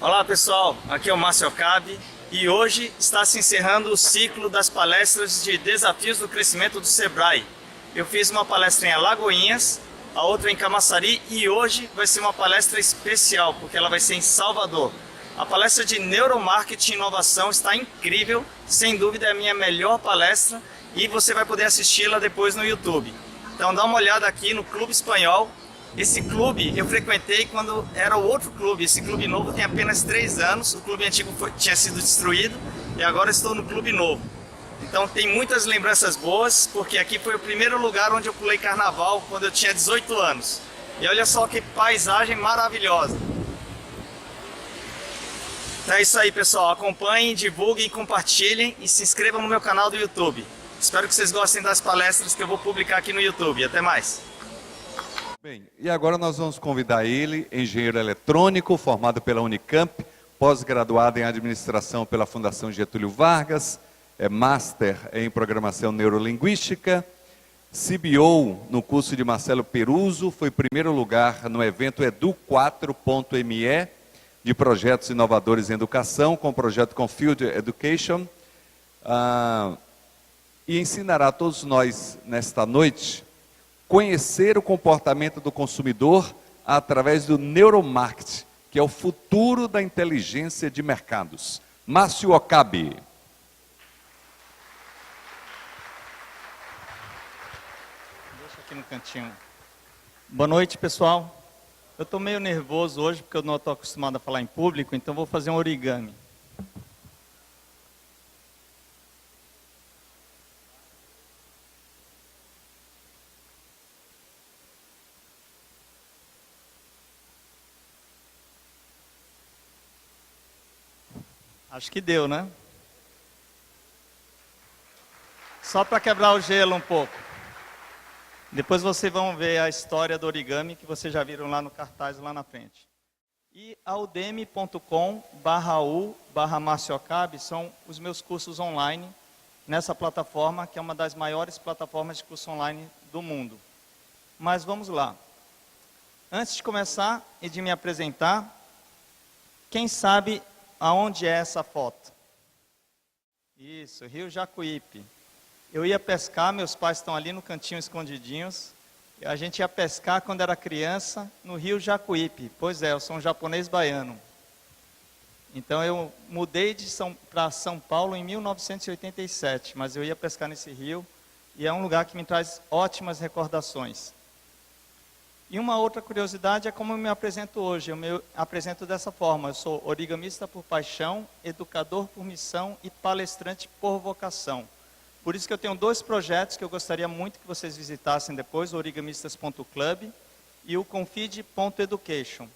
Olá pessoal, aqui é o Márcio Okabe e hoje está se encerrando o ciclo das palestras de Desafios do Crescimento do Sebrae. Eu fiz uma palestra em Alagoinhas, a outra em Camaçari e hoje vai ser uma palestra especial, porque ela vai ser em Salvador. A palestra de Neuromarketing e Inovação está incrível, sem dúvida é a minha melhor palestra e você vai poder assisti-la depois no YouTube. Então dá uma olhada aqui no Clube Espanhol. Esse clube eu frequentei quando era o outro clube. Esse clube novo tem apenas 3 anos. O clube antigo tinha sido destruído e agora estou no clube novo. Então tem muitas lembranças boas, porque aqui foi o primeiro lugar onde eu pulei carnaval quando eu tinha 18 anos. E olha só que paisagem maravilhosa. Então é isso aí, pessoal. Acompanhem, divulguem, compartilhem e se inscrevam no meu canal do YouTube. Espero que vocês gostem das palestras que eu vou publicar aqui no YouTube. Até mais! Bem, e agora nós vamos convidar ele, engenheiro eletrônico, formado pela Unicamp, pós-graduado em administração pela Fundação Getúlio Vargas, é master em programação neurolinguística, CBO no curso de Marcelo Peruso, foi primeiro lugar no evento Edu4.me, de projetos inovadores em educação, com o projeto Confield Education, e ensinará a todos nós, nesta noite, conhecer o comportamento do consumidor através do neuromarketing, que é o futuro da inteligência de mercados. Márcio Okabe. Deixa aqui no cantinho. Boa noite, pessoal. Eu estou meio nervoso hoje, porque eu não estou acostumado a falar em público, então vou fazer um origami. Acho que deu, né? Só para quebrar o gelo um pouco. Depois vocês vão ver a história do origami que vocês já viram lá no cartaz lá na frente. E a udemy.com/u/Márcio Okabe são os meus cursos online nessa plataforma, que é uma das maiores plataformas de curso online do mundo. Mas vamos lá. Antes de começar e de me apresentar, quem sabe aonde é essa foto? Isso, Rio Jacuípe. Eu ia pescar, meus pais estão ali no cantinho escondidinhos. A gente ia pescar quando era criança no Rio Jacuípe. Pois é, eu sou um japonês baiano. Então eu mudei para São Paulo em 1987, mas eu ia pescar nesse rio e é um lugar que me traz ótimas recordações. E uma outra curiosidade é como eu me apresento hoje. Eu me apresento dessa forma. Eu sou origamista por paixão, educador por missão e palestrante por vocação. Por isso que eu tenho 2 projetos que eu gostaria muito que vocês visitassem depois, o origamistas.club e o confid.education.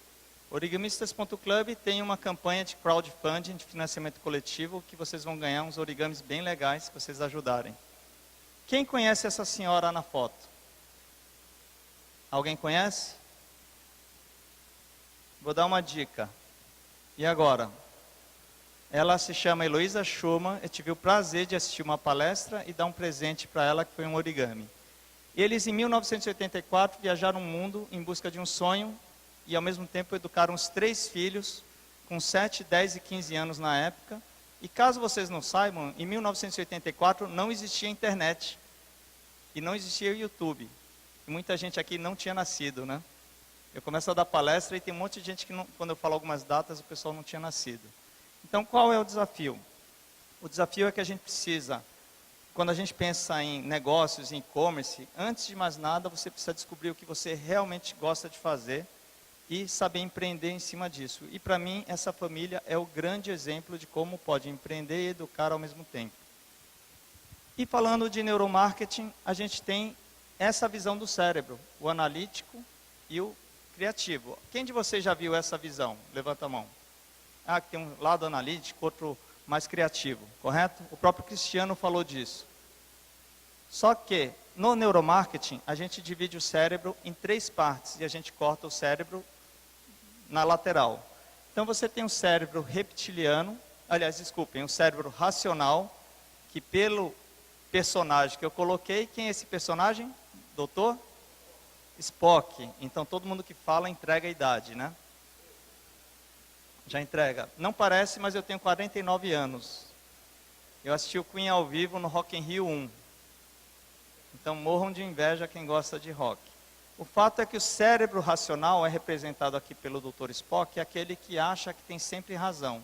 Origamistas.club tem uma campanha de crowdfunding, de financiamento coletivo, que vocês vão ganhar uns origamis bem legais se vocês ajudarem. Quem conhece essa senhora na foto? Alguém conhece? Vou dar uma dica. E agora? Ela se chama Heloísa Schumann. Eu tive o prazer de assistir uma palestra e dar um presente para ela, que foi um origami. Eles, em 1984, viajaram o mundo em busca de um sonho e, ao mesmo tempo, educaram os 3 filhos, com 7, 10 e 15 anos na época. E, caso vocês não saibam, em 1984 não existia internet e não existia YouTube. Muita gente aqui não tinha nascido, né? Eu começo a dar palestra e tem um monte de gente que, quando eu falo algumas datas, o pessoal não tinha nascido. Então, qual é o desafio? O desafio é que a gente precisa, quando a gente pensa em negócios, em e-commerce, antes de mais nada, você precisa descobrir o que você realmente gosta de fazer e saber empreender em cima disso. E, para mim, essa família é o grande exemplo de como pode empreender e educar ao mesmo tempo. E falando de neuromarketing, a gente tem essa visão do cérebro, o analítico e o criativo. Quem de vocês já viu essa visão? Levanta a mão. Ah, que tem um lado analítico, outro mais criativo, correto? O próprio Cristiano falou disso. Só que, no neuromarketing, a gente divide o cérebro em 3 partes e a gente corta o cérebro na lateral. Então você tem um cérebro reptiliano, um cérebro racional, que pelo personagem que eu coloquei, quem é esse personagem? Doutor? Spock. Então todo mundo que fala entrega a idade, né? Já entrega. Não parece, mas eu tenho 49 anos. Eu assisti o Queen ao vivo no Rock in Rio 1. Então morram de inveja quem gosta de rock. O fato é que o cérebro racional é representado aqui pelo Dr. Spock, é aquele que acha que tem sempre razão.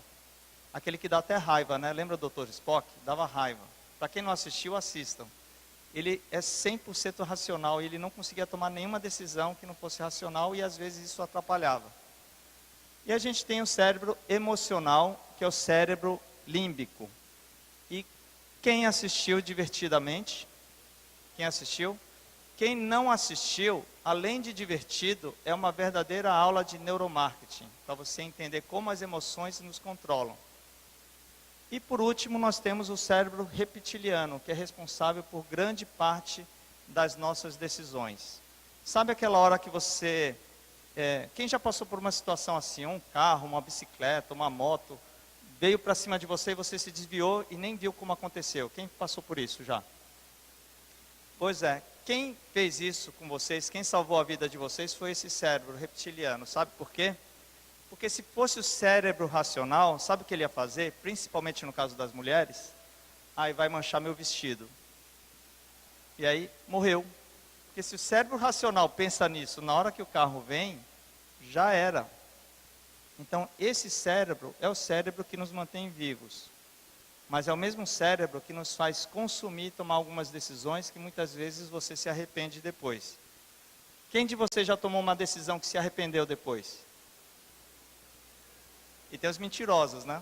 Aquele que dá até raiva, né? Lembra do Dr. Spock? Dava raiva. Para quem não assistiu, assistam. Ele é 100% racional e ele não conseguia tomar nenhuma decisão que não fosse racional e às vezes isso atrapalhava. E a gente tem o cérebro emocional, que é o cérebro límbico. E quem assistiu divertidamente? Quem assistiu? Quem não assistiu, além de divertido, é uma verdadeira aula de neuromarketing, para você entender como as emoções nos controlam. E por último, nós temos o cérebro reptiliano, que é responsável por grande parte das nossas decisões. Sabe aquela hora que você... quem já passou por uma situação assim, um carro, uma bicicleta, uma moto, veio para cima de você e você se desviou e nem viu como aconteceu? Quem passou por isso já? Pois é, quem fez isso com vocês, quem salvou a vida de vocês foi esse cérebro reptiliano. Sabe por quê? Porque se fosse o cérebro racional, sabe o que ele ia fazer? Principalmente no caso das mulheres. Aí vai manchar meu vestido. E aí morreu. Porque se o cérebro racional pensa nisso na hora que o carro vem, já era. Então esse cérebro é o cérebro que nos mantém vivos. Mas é o mesmo cérebro que nos faz consumir e tomar algumas decisões que muitas vezes você se arrepende depois. Quem de vocês já tomou uma decisão que se arrependeu depois? E tem os mentirosos, né?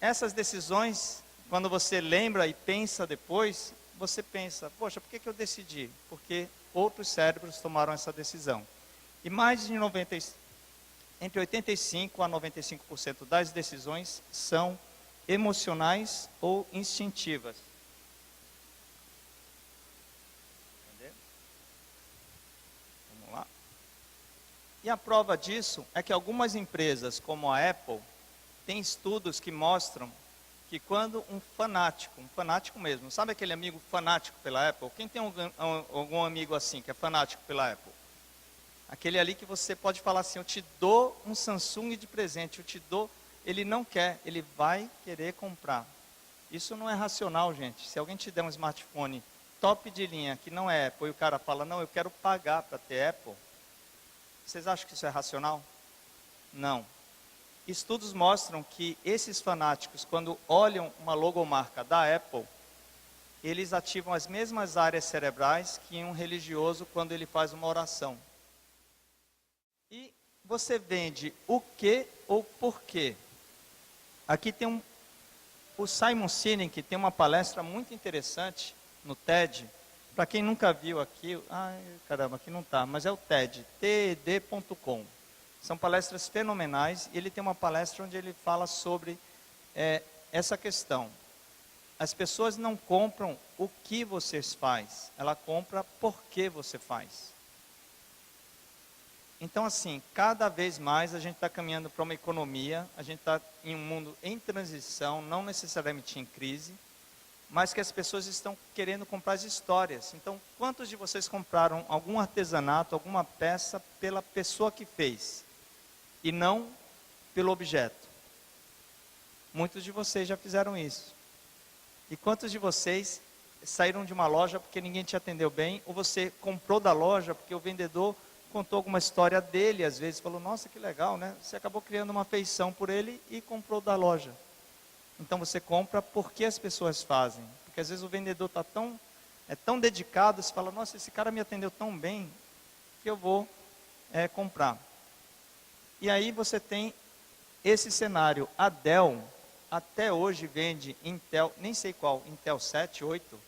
Essas decisões, quando você lembra e pensa depois, você pensa, poxa, por que eu decidi? Porque outros cérebros tomaram essa decisão. E mais de entre 85% a 95% das decisões são emocionais ou instintivas. Entendeu? Vamos lá. E a prova disso é que algumas empresas, como a Apple, têm estudos que mostram que quando um fanático mesmo, sabe aquele amigo fanático pela Apple? Quem tem algum amigo assim, que é fanático pela Apple? Aquele ali que você pode falar assim, eu te dou um Samsung de presente, eu te dou, ele não quer, ele vai querer comprar. Isso não é racional, gente. Se alguém te der um smartphone top de linha, que não é Apple, e o cara fala, não, eu quero pagar para ter Apple, vocês acham que isso é racional? Não. Estudos mostram que esses fanáticos, quando olham uma logomarca da Apple, eles ativam as mesmas áreas cerebrais que um religioso quando ele faz uma oração. E você vende o que ou por quê? Aqui tem o Simon Sinek tem uma palestra muito interessante no TED. Para quem nunca viu aqui, caramba, aqui não está, mas é o TED, TED.com. São palestras fenomenais e ele tem uma palestra onde ele fala sobre essa questão. As pessoas não compram o que você faz, ela compra por que você faz. Então, assim, cada vez mais a gente está caminhando para uma economia, a gente está em um mundo em transição, não necessariamente em crise, mas que as pessoas estão querendo comprar as histórias. Então, quantos de vocês compraram algum artesanato, alguma peça pela pessoa que fez, e não pelo objeto? Muitos de vocês já fizeram isso. E quantos de vocês saíram de uma loja porque ninguém te atendeu bem, ou você comprou da loja porque o vendedor contou alguma história dele, às vezes falou, nossa, que legal, né? Você acabou criando uma afeição por ele e comprou da loja. Então você compra porque as pessoas fazem. Porque às vezes o vendedor está tão dedicado, você fala, nossa, esse cara me atendeu tão bem, que eu vou comprar. E aí você tem esse cenário. A Dell, até hoje vende Intel, nem sei qual, Intel 7, 8,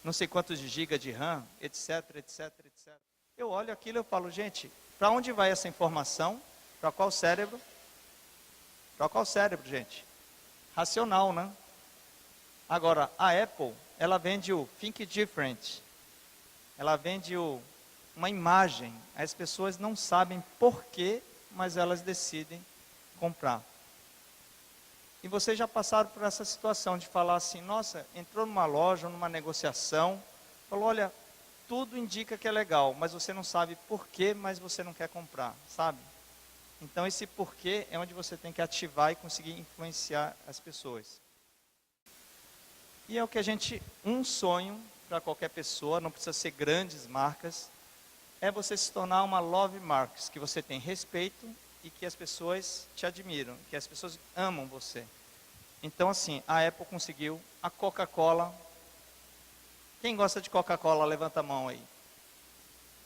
não sei quantos de giga de RAM, etc, etc, etc. Eu olho aquilo e eu falo, gente, para onde vai essa informação? Para qual cérebro? Para qual cérebro, gente? Racional, né? Agora, a Apple, ela vende o Think Different. Ela vende uma imagem. As pessoas não sabem porquê, mas elas decidem comprar. E vocês já passaram por essa situação de falar assim, nossa, entrou numa loja, numa negociação, falou, olha, tudo indica que é legal, mas você não sabe por quê, mas você não quer comprar, sabe? Então esse porquê é onde você tem que ativar e conseguir influenciar as pessoas. E é o que um sonho para qualquer pessoa, não precisa ser grandes marcas, é você se tornar uma love marks, que você tem respeito e que as pessoas te admiram, que as pessoas amam você. Então assim, a Apple conseguiu, a Coca-Cola. Quem gosta de Coca-Cola, levanta a mão aí.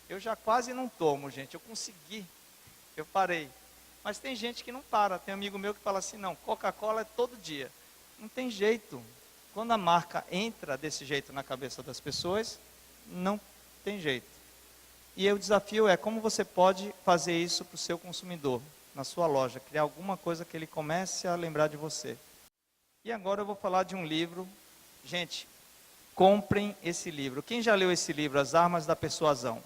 Eu já quase não tomo, gente, eu consegui, eu parei. Mas tem gente que não para, tem um amigo meu que fala assim, não, Coca-Cola é todo dia. Não tem jeito. Quando a marca entra desse jeito na cabeça das pessoas, não tem jeito. E o desafio é como você pode fazer isso para o seu consumidor, na sua loja, criar alguma coisa que ele comece a lembrar de você. E agora eu vou falar de um livro. Gente, comprem esse livro. Quem já leu esse livro, As Armas da Persuasão?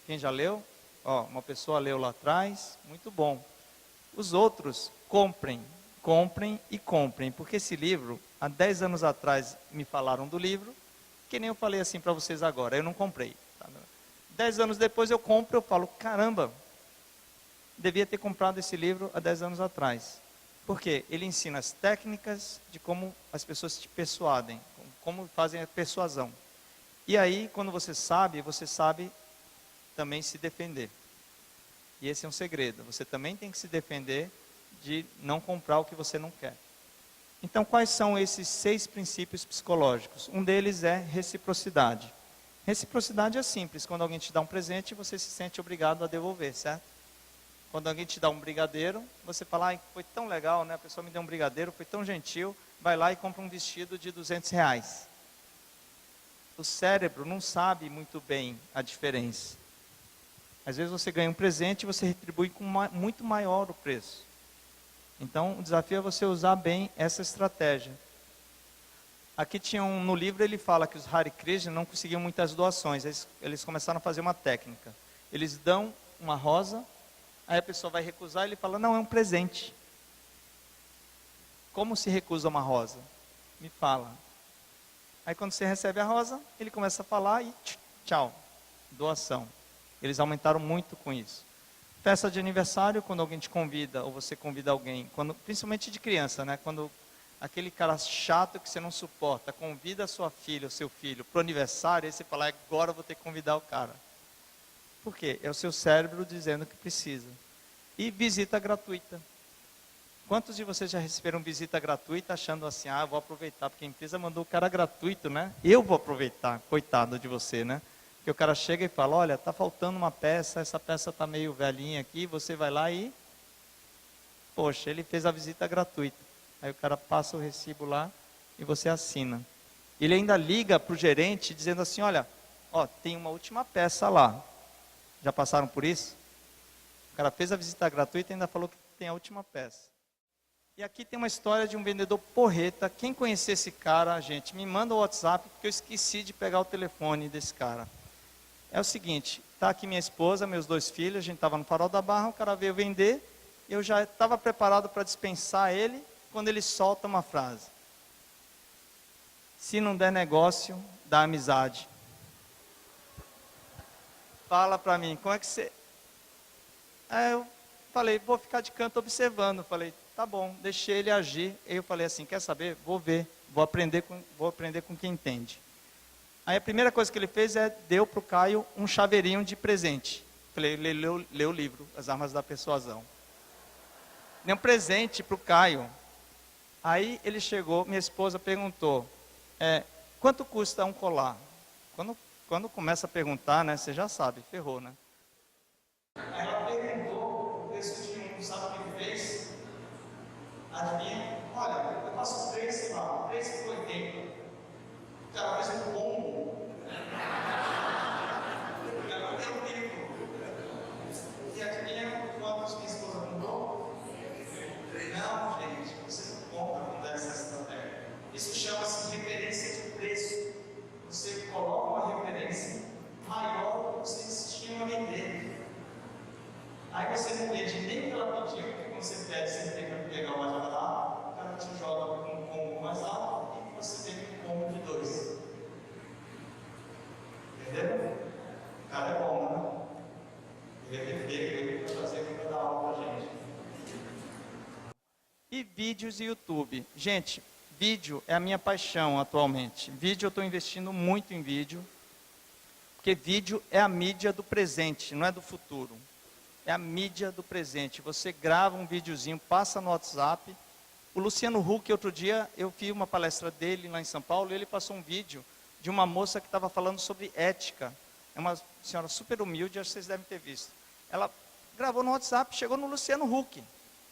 Quem já leu? Ó, uma pessoa leu lá atrás, muito bom. Os outros, comprem e comprem, porque esse livro, há 10 anos atrás me falaram do livro, que nem eu falei assim para vocês agora, eu não comprei. 10 anos depois eu compro, eu falo, caramba, devia ter comprado esse livro há 10 anos atrás. Por quê? Ele ensina as técnicas de como as pessoas te persuadem, como fazem a persuasão. E aí, quando você sabe também se defender. E esse é um segredo, você também tem que se defender de não comprar o que você não quer. Então, quais são esses 6 princípios psicológicos? Um deles é reciprocidade. Reciprocidade é simples, quando alguém te dá um presente, você se sente obrigado a devolver, certo? Quando alguém te dá um brigadeiro, você fala, ah, foi tão legal, né? A pessoa me deu um brigadeiro, foi tão gentil, vai lá e compra um vestido de R$200. O cérebro não sabe muito bem a diferença. Às vezes você ganha um presente e você retribui com muito maior o preço. Então, o desafio é você usar bem essa estratégia. Aqui no livro ele fala que os Hare Krishna não conseguiam muitas doações. Eles começaram a fazer uma técnica. Eles dão uma rosa, aí a pessoa vai recusar e ele fala, não, é um presente. Como se recusa uma rosa? Me fala. Aí quando você recebe a rosa, ele começa a falar e tchau, doação. Eles aumentaram muito com isso. Festa de aniversário, quando alguém te convida, ou você convida alguém, principalmente de criança, né? Quando aquele cara chato que você não suporta, convida a sua filha, o seu filho, para o aniversário, aí você fala, agora eu vou ter que convidar o cara. Por quê? É o seu cérebro dizendo que precisa. E visita gratuita. Quantos de vocês já receberam visita gratuita achando assim, ah, eu vou aproveitar, porque a empresa mandou o cara gratuito, né? Eu vou aproveitar, coitado de você, né? Que o cara chega e fala, olha, está faltando uma peça, essa peça está meio velhinha aqui, você vai lá e... Poxa, ele fez a visita gratuita. Aí o cara passa o recibo lá e você assina. Ele ainda liga para o gerente dizendo assim, olha, ó, tem uma última peça lá. Já passaram por isso? O cara fez a visita gratuita e ainda falou que tem a última peça. E aqui tem uma história de um vendedor porreta. Quem conhecer esse cara, gente, me manda o WhatsApp, porque eu esqueci de pegar o telefone desse cara. É o seguinte, está aqui minha esposa, meus 2 filhos, a gente estava no Farol da Barra, o cara veio vender, eu já estava preparado para dispensar ele, quando ele solta uma frase. Se não der negócio, dá amizade. Fala para mim, como é que você... Aí eu falei, vou ficar de canto observando. Falei, tá bom, deixei ele agir. Aí eu falei assim, quer saber? Vou ver, vou aprender com quem entende. Aí a primeira coisa que ele fez deu para o Caio um chaveirinho de presente. Falei, ele leu o livro, As Armas da Persuasão. Deu um presente para o Caio. Aí ele chegou, minha esposa perguntou, quanto custa um colar? Quando começa a perguntar, né, você já sabe, ferrou, né? Aí ela perguntou o preço de um, sabe o que ele fez? Adivinha? Olha, eu passo 3, sei lá, 3,80. O cara fez um combo. O cara deu rico. E adivinha quantos minha esposa comprou? Não, gente, você não compra com essa estratégia. Isso chama-se referência de preço. Você coloca uma referência maior do que você insistiu a vender. Aí você não vende nem o que ela pediu, porque quando você pede, você tem que pegar o mais barato, o cara te joga com um combo mais alto e você tem um combo de 2. Entendeu? O cara é bom, né? Ele é perfeito, ele vai fazer para dar aula pra gente. E vídeos e YouTube. Gente, vídeo é a minha paixão atualmente. Vídeo, eu estou investindo muito em vídeo, porque vídeo é a mídia do presente, não é do futuro. É a mídia do presente. Você grava um videozinho, passa no WhatsApp. O Luciano Huck, outro dia, eu vi uma palestra dele lá em São Paulo, e ele passou um vídeo de uma moça que estava falando sobre ética. É uma senhora super humilde, acho que vocês devem ter visto. Ela gravou no WhatsApp, chegou no Luciano Huck,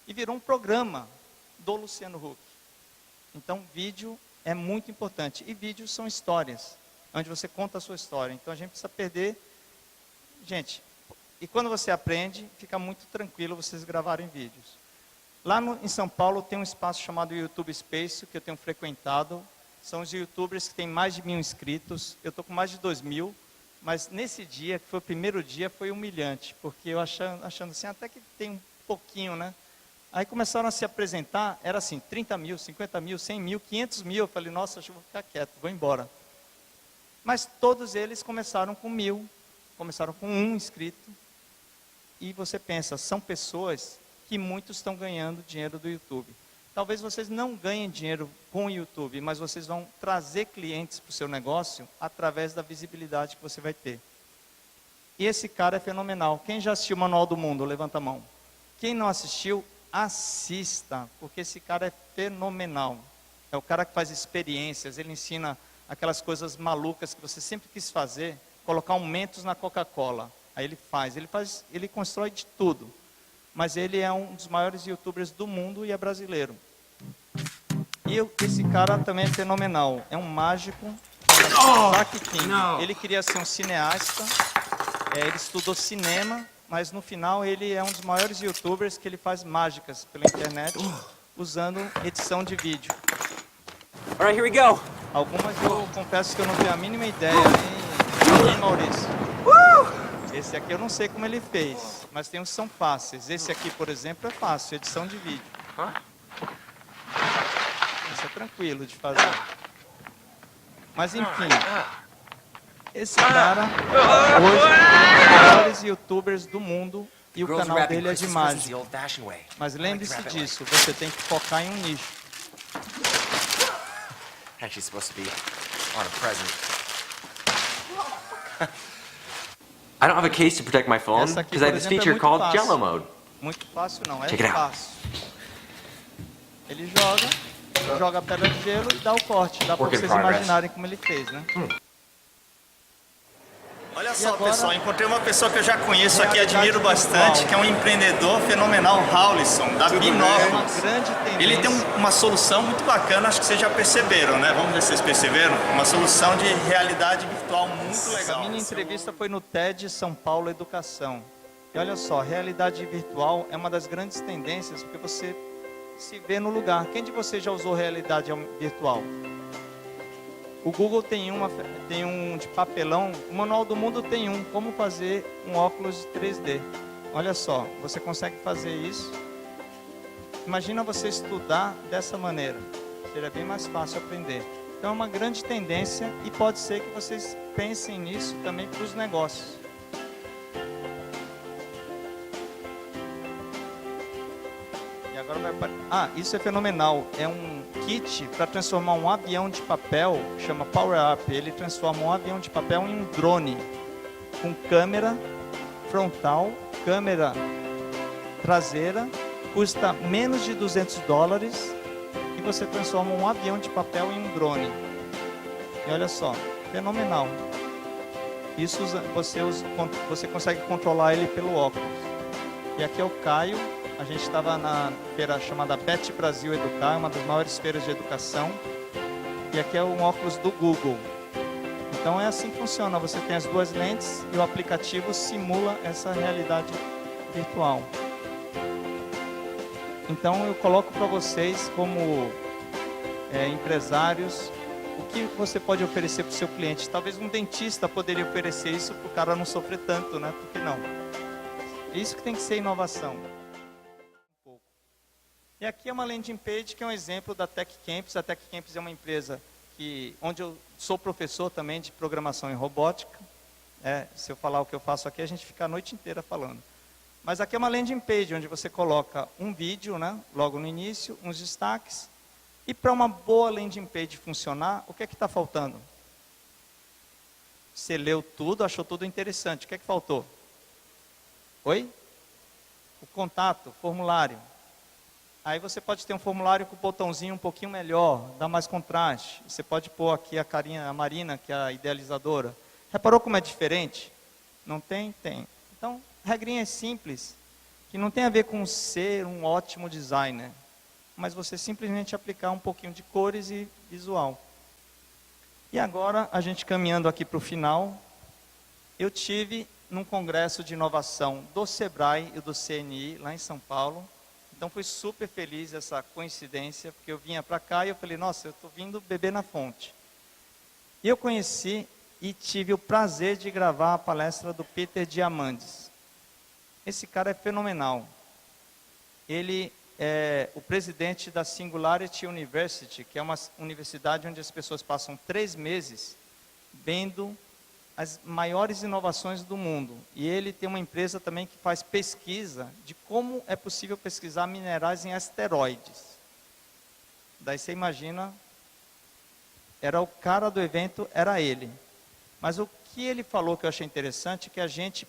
e virou um programa do Luciano Huck. Então, vídeo é muito importante. E vídeos são histórias, onde você conta a sua história. Então, a gente precisa perder... Gente, e quando você aprende, fica muito tranquilo vocês gravarem vídeos. Lá em São Paulo tem um espaço chamado YouTube Space, que eu tenho frequentado. São os youtubers que têm mais de 1.000 inscritos. Eu estou com mais de 2.000. Mas nesse dia, que foi o primeiro dia, foi humilhante. Porque eu achando assim, até que tem um pouquinho, né? Aí começaram a se apresentar, era assim, 30 mil, 50 mil, 100 mil, 500 mil. Eu falei, nossa, acho que vou ficar quieto, vou embora. Mas todos eles começaram com 1.000, começaram com 1 inscrito. E você pensa, são pessoas que muitos estão ganhando dinheiro do YouTube. Talvez vocês não ganhem dinheiro com o YouTube, mas vocês vão trazer clientes para o seu negócio através da visibilidade que você vai ter. E esse cara é fenomenal. Quem já assistiu o Manual do Mundo? Levanta a mão. Quem não assistiu, assista, porque esse cara é fenomenal. É o cara que faz experiências, ele ensina aquelas coisas malucas que você sempre quis fazer, colocar um Mentos na Coca-Cola. Aí ele constrói de tudo. Mas ele é um dos maiores youtubers do mundo e é brasileiro. E esse cara também é fenomenal. É um mágico. Isaac King. Ele queria ser um cineasta. Ele estudou cinema, mas no final ele é um dos maiores youtubers que ele faz mágicas pela internet, usando edição de vídeo. Alright, here we go. Algumas eu confesso que eu não tenho a mínima ideia, hein, Maurício? Esse aqui eu não sei como ele fez, mas tem uns que são fáceis. Esse aqui, por exemplo, é fácil, edição de vídeo. Esse é tranquilo de fazer. Mas enfim, esse cara hoje é um dos maiores youtubers do mundo e o canal dele é de mágica. Mas lembre-se disso, você tem que focar em um nicho. Actually supposed to be on a present. I don't have a case to protect my phone Essa aqui, because I por have this exemplo, é feature muito called fácil. Jello Mode. Muito fácil não, é Check it out. fácil. Ele joga a pedra de gelo e dá o corte. Dá para Work in vocês progress. imaginarem como ele fez, né? Olha só, agora, pessoal, encontrei uma pessoa que eu já conheço aqui, realidade admiro bastante, virtual. que é um empreendedor fenomenal, Haulisson, da É uma Binóculos. grande tendência. Ele tem uma solução muito bacana, acho que vocês já perceberam, né? Vamos ver se vocês perceberam. Uma solução de realidade virtual muito Essa legal. minha entrevista foi no TED São Paulo Educação. E olha só, realidade virtual é uma das grandes tendências, porque você se vê no lugar. Quem de vocês já usou realidade virtual? O Google tem um de papelão, o Manual do Mundo tem um, como fazer um óculos 3D. Olha só, você consegue fazer isso. Imagina você estudar dessa maneira, seria bem mais fácil aprender. Então é uma grande tendência e pode ser que vocês pensem nisso também para os negócios. E agora isso é fenomenal, é um kit para transformar um avião de papel, chama Power Up. Ele transforma um avião de papel em um drone, com câmera frontal, câmera traseira, custa menos de $200 e você transforma um avião de papel em um drone. E olha só, fenomenal. Isso você consegue controlar ele pelo óculos. E aqui é o Caio. A gente estava na feira chamada Bet Brasil Educar, uma das maiores feiras de educação. E aqui é um óculos do Google. Então é assim que funciona. Você tem as duas lentes e o aplicativo simula essa realidade virtual. Então eu coloco para vocês como empresários, o que você pode oferecer para o seu cliente. Talvez um dentista poderia oferecer isso para o cara não sofrer tanto, né? Por que não? Isso que tem que ser inovação. E aqui é uma landing page que é um exemplo da Tech Campus. A Tech Campus é uma empresa onde eu sou professor também de programação em robótica. Se eu falar o que eu faço aqui, a gente fica a noite inteira falando. Mas aqui é uma landing page, onde você coloca um vídeo, né, logo no início, uns destaques. E para uma boa landing page funcionar, o que é que está faltando? Você leu tudo, achou tudo interessante. O que é que faltou? Oi? O contato, formulário. Aí você pode ter um formulário com o botãozinho um pouquinho melhor, dá mais contraste. Você pode pôr aqui a carinha, a Marina, que é a idealizadora. Reparou como é diferente? Não tem? Tem. Então, regrinhas simples, que não tem a ver com ser um ótimo designer, mas você simplesmente aplicar um pouquinho de cores e visual. E agora, a gente caminhando aqui para o final, eu tive num congresso de inovação do Sebrae e do CNI, lá em São Paulo. Então, fui super feliz essa coincidência, porque eu vinha para cá e eu falei, nossa, eu estou vindo beber na fonte. E eu conheci e tive o prazer de gravar a palestra do Peter Diamandis. Esse cara é fenomenal. Ele é o presidente da Singularity University, que é uma universidade onde as pessoas passam 3 meses vendo as maiores inovações do mundo. E ele tem uma empresa também que faz pesquisa de como é possível pesquisar minerais em asteroides. Daí você imagina, era o cara do evento, era ele. Mas o que ele falou que eu achei interessante é que a gente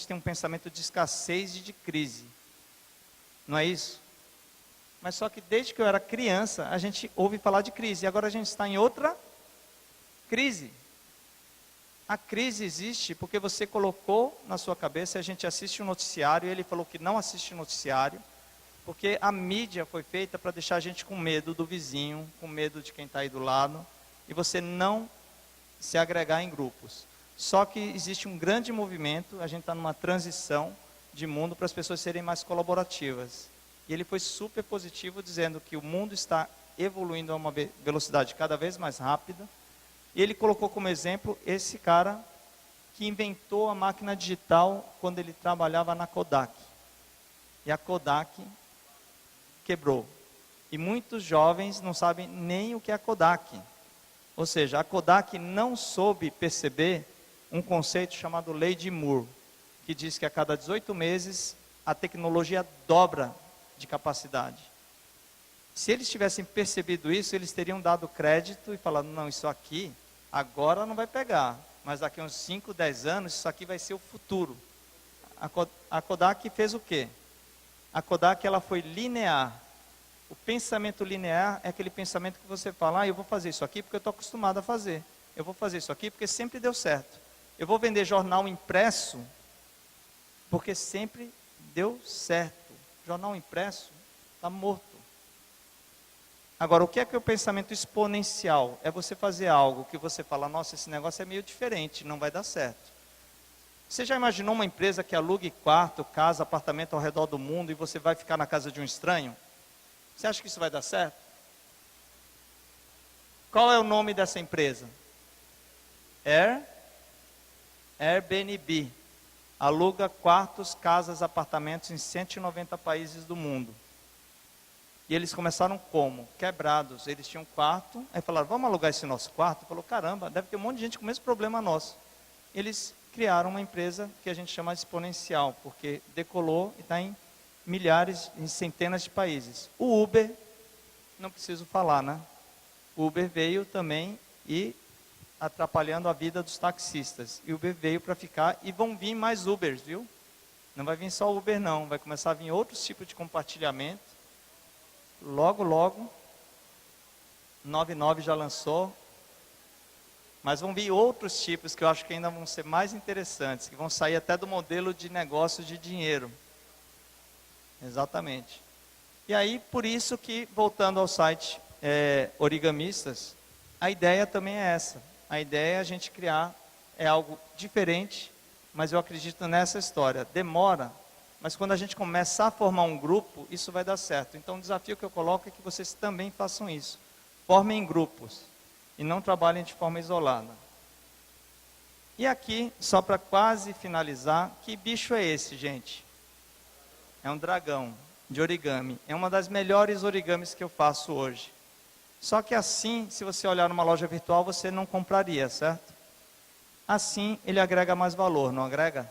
tem um pensamento de escassez e de crise. Não é isso? Mas só que desde que eu era criança, a gente ouve falar de crise. E agora a gente está em outra crise. A crise existe porque você colocou na sua cabeça, a gente assiste o noticiário, e ele falou que não assiste o noticiário, porque a mídia foi feita para deixar a gente com medo do vizinho, com medo de quem está aí do lado, e você não se agregar em grupos. Só que existe um grande movimento, a gente está numa transição de mundo para as pessoas serem mais colaborativas. E ele foi super positivo, dizendo que o mundo está evoluindo a uma velocidade cada vez mais rápida. E ele colocou como exemplo esse cara que inventou a máquina digital quando ele trabalhava na Kodak. E a Kodak quebrou. E muitos jovens não sabem nem o que é a Kodak. Ou seja, a Kodak não soube perceber um conceito chamado Lei de Moore, que diz que a cada 18 meses a tecnologia dobra de capacidade. Se eles tivessem percebido isso, eles teriam dado crédito e falado, não, isso aqui agora não vai pegar, mas daqui a uns 5, 10 anos, isso aqui vai ser o futuro. A Kodak fez o quê? A Kodak, ela foi linear. O pensamento linear é aquele pensamento que você fala, eu vou fazer isso aqui porque eu estou acostumado a fazer. Eu vou fazer isso aqui porque sempre deu certo. Eu vou vender jornal impresso porque sempre deu certo. Jornal impresso está morto. Agora, o que é o pensamento exponencial? É você fazer algo que você fala, nossa, esse negócio é meio diferente, não vai dar certo. Você já imaginou uma empresa que alugue quarto, casa, apartamento ao redor do mundo e você vai ficar na casa de um estranho? Você acha que isso vai dar certo? Qual é o nome dessa empresa? Airbnb. Aluga quartos, casas, apartamentos em 190 países do mundo. E eles começaram como? Quebrados. Eles tinham um quarto, aí falaram, vamos alugar esse nosso quarto? Falou, caramba, deve ter um monte de gente com o mesmo problema nosso. Eles criaram uma empresa que a gente chama de exponencial, porque decolou e está em milhares, em centenas de países. O Uber, não preciso falar, né? O Uber veio também e atrapalhando a vida dos taxistas. E o Uber veio para ficar e vão vir mais Ubers, viu? Não vai vir só o Uber não, vai começar a vir outros tipos de compartilhamento. Logo, logo, 99 já lançou, mas vão vir outros tipos que eu acho que ainda vão ser mais interessantes, que vão sair até do modelo de negócio de dinheiro. Exatamente. E aí, por isso que, voltando ao site Origamistas, a ideia também é essa. A ideia é a gente criar, é algo diferente, mas eu acredito nessa história. Demora, mas quando a gente começar a formar um grupo, isso vai dar certo. Então, o desafio que eu coloco é que vocês também façam isso. Formem grupos e não trabalhem de forma isolada. E aqui, só para quase finalizar, que bicho é esse, gente? É um dragão de origami. É uma das melhores origamis que eu faço hoje. Só que assim, se você olhar numa loja virtual, você não compraria, certo? Assim, ele agrega mais valor, não agrega?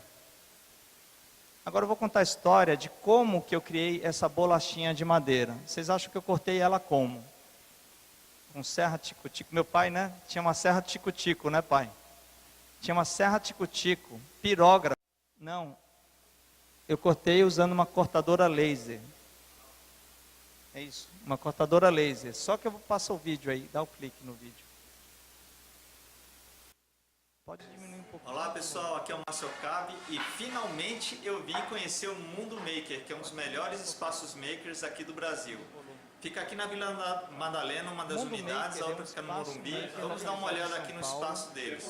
Agora eu vou contar a história de como que eu criei essa bolachinha de madeira. Vocês acham que eu cortei ela como? Com serra tico-tico. Meu pai, né? Tinha uma serra tico-tico, né, pai? Tinha uma serra tico-tico, pirógrafo. Não, eu cortei usando uma cortadora laser. É isso, uma cortadora laser. Só que eu vou passar o vídeo aí, dá o clique no vídeo. Pode diminuir um pouco. Olá pessoal, aqui é o Márcio Cabe e finalmente eu vim conhecer o Mundo Maker, que é um dos melhores espaços makers aqui do Brasil. Fica aqui na Vila Madalena, uma das unidades, a outra fica no Morumbi. Vamos dar uma olhada aqui no espaço deles.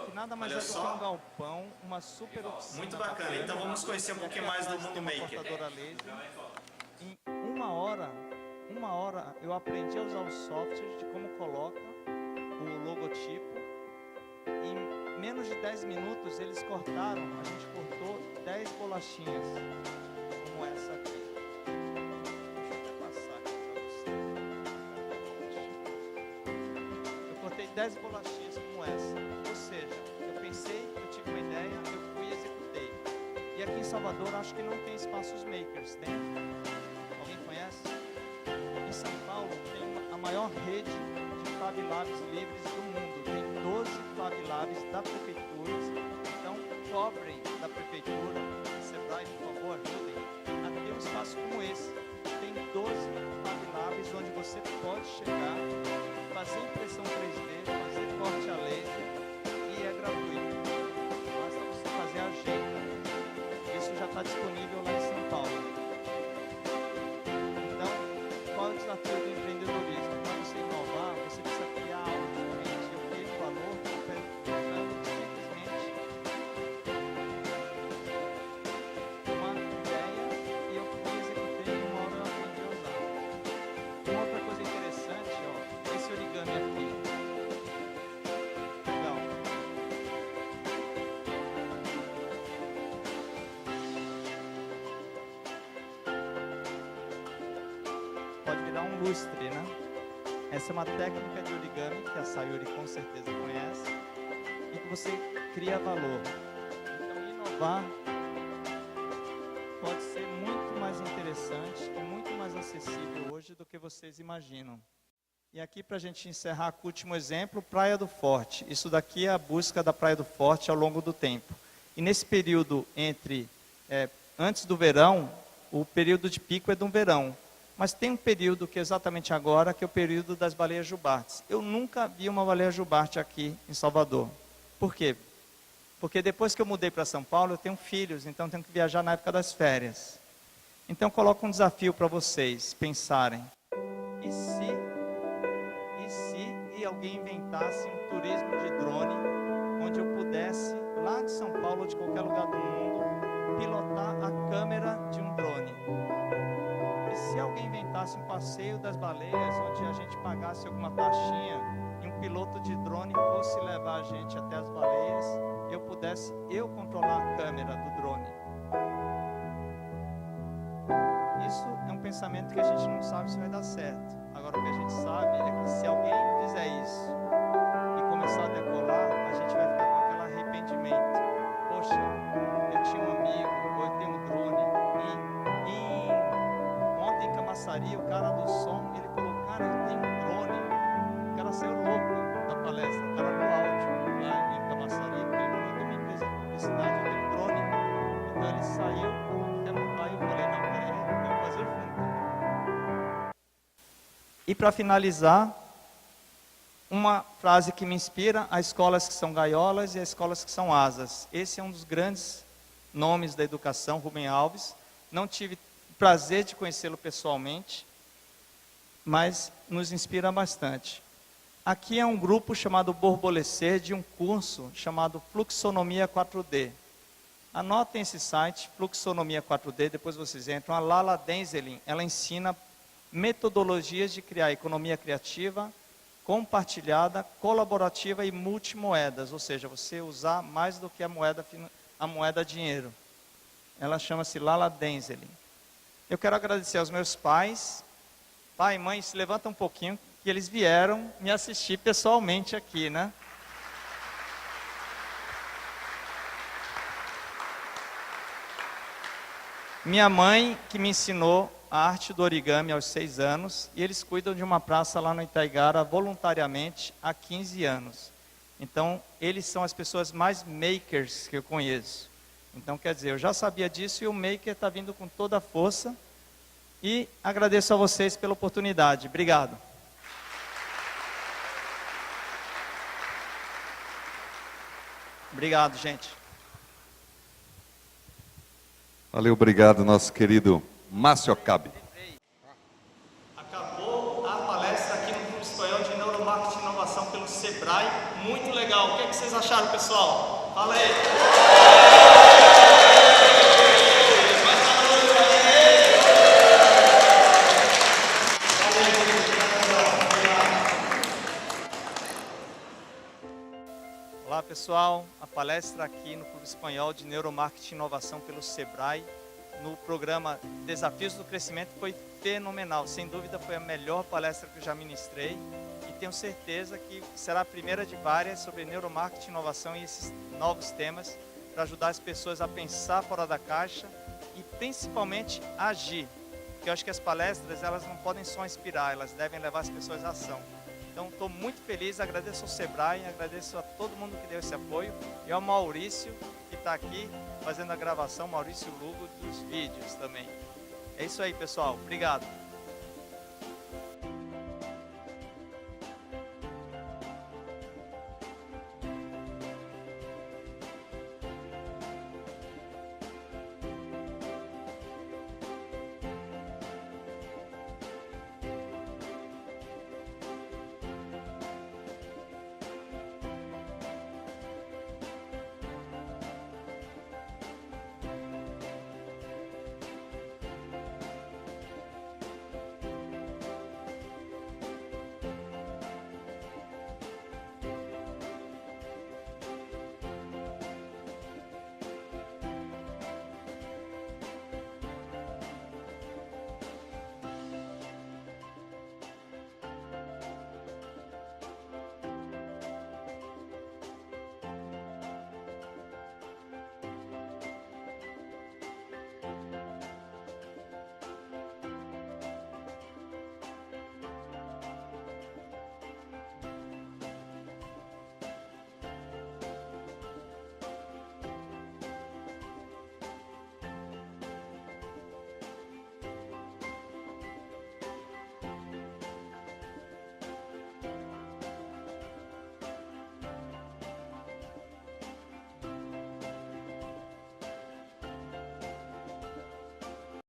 Que nada mais Olha é do que só. um galpão, uma super oficina. Muito bacana, então vamos conhecer um pouquinho mais do Mundo Maker. Cortadora laser. Em uma hora eu aprendi a usar o software de como coloca o logotipo. Em menos de 10 minutos eles cortaram, a gente cortou 10 bolachinhas, como essa aqui. Deixa eu até passar aqui para você. Eu cortei 10 bolachinhas como essa, ou seja, eu pensei, eu tive uma ideia, eu fui e executei. E aqui em Salvador acho que não tem espaços makers, tem? Alguém conhece? Em São Paulo tem a maior rede de Fab Labs livres do mundo. Tem 12 Fab Labs da prefeitura. Então, cobrem da prefeitura, Sebrae, por favor, ajudem a ter um espaço como esse. Tem 12 Fab Labs onde você pode chegar, fazer impressão 3D, fazer corte a laser e é gratuito. Basta você fazer a agenda. Isso já está disponível lá em São Paulo. Então, qual é o desafio do empreendedorismo? Para você inovar, você precisa criar algo diferente. Eu criei um valor simplesmente uma ideia e eu fui executei em uma hora eu aprendi a usar. Uma outra coisa interessante, ó, esse origami aqui. Legal. Pode virar um lustre, né? Essa é uma técnica de origami que a Sayuri com certeza conhece e que você cria valor. Então, inovar pode ser muito mais interessante e muito mais acessível hoje do que vocês imaginam. E aqui, para a gente encerrar com o último exemplo, Praia do Forte. Isso daqui é a busca da Praia do Forte ao longo do tempo. E nesse período antes do verão, o período de pico é do verão. Mas tem um período que é exatamente agora, que é o período das baleias jubartes. Eu nunca vi uma baleia jubarte aqui em Salvador. Por quê? Porque depois que eu mudei para São Paulo, eu tenho filhos, então eu tenho que viajar na época das férias. Então eu coloco um desafio para vocês pensarem. E se alguém inventasse um turismo de drone, onde eu pudesse, lá de São Paulo ou de qualquer lugar do mundo, pilotar a câmera de um drone? E se alguém inventasse um passeio das baleias, onde a gente pagasse alguma taxinha e um piloto de drone fosse levar a gente até as baleias, eu pudesse controlar a câmera do drone? Isso é um pensamento que a gente não sabe se vai dar certo. Agora, o que a gente sabe é que se alguém fizer isso e começar a decolar, a gente vai ficar com aquele arrependimento. Poxa, eu tinha um amigo, ou eu tenho um drone, ontem em Camaçari, o cara do som, ele falou, cara, eu tenho um drone. O cara saiu louco da palestra, o cara no áudio, lá em Camaçari, porque ele falou, eu tenho uma empresa de publicidade, eu tenho um drone. Então ele saiu, falou, quer montar, e eu falei, não, peraí, vamos fazer junto. E para finalizar, uma frase que me inspira: há escolas que são gaiolas e há escolas que são asas. Esse é um dos grandes nomes da educação, Rubem Alves. Não tive prazer de conhecê-lo pessoalmente, mas nos inspira bastante. Aqui é um grupo chamado Borbolecer, de um curso chamado Fluxonomia 4D. Anotem esse site, Fluxonomia 4D, depois vocês entram. A Lala Denzelin, ela ensina metodologias de criar economia criativa, compartilhada, colaborativa e multimoedas, ou seja, você usar mais do que a moeda dinheiro. Ela chama-se Lala Denzelin. Eu quero agradecer aos meus pais. Pai e mãe, se levanta um pouquinho, que eles vieram me assistir pessoalmente aqui, né? Minha mãe que me ensinou a arte do origami aos 6 anos, e eles cuidam de uma praça lá no Itaigara voluntariamente há 15 anos. Então, eles são as pessoas mais makers que eu conheço. Então, quer dizer, eu já sabia disso e o maker está vindo com toda a força. E agradeço a vocês pela oportunidade. Obrigado. Obrigado, gente. Valeu, obrigado, nosso querido Márcio Cabe. Acabou a palestra aqui no Clube Espanhol de Neuromarketing e Inovação pelo Sebrae. Muito legal. O que é que vocês acharam, pessoal? Fala aí. Olá, pessoal. A palestra aqui no Clube Espanhol de Neuromarketing e Inovação pelo Sebrae, no programa Desafios do Crescimento, foi fenomenal. Sem dúvida, foi a melhor palestra que eu já ministrei. E tenho certeza que será a primeira de várias sobre neuromarketing, inovação e esses novos temas para ajudar as pessoas a pensar fora da caixa e principalmente a agir. Porque eu acho que as palestras, elas não podem só inspirar, elas devem levar as pessoas à ação. Então, estou muito feliz, agradeço ao Sebrae, agradeço a todo mundo que deu esse apoio e ao Maurício, que está aqui fazendo a gravação, Maurício Lugo, dos vídeos também. É isso aí, pessoal. Obrigado.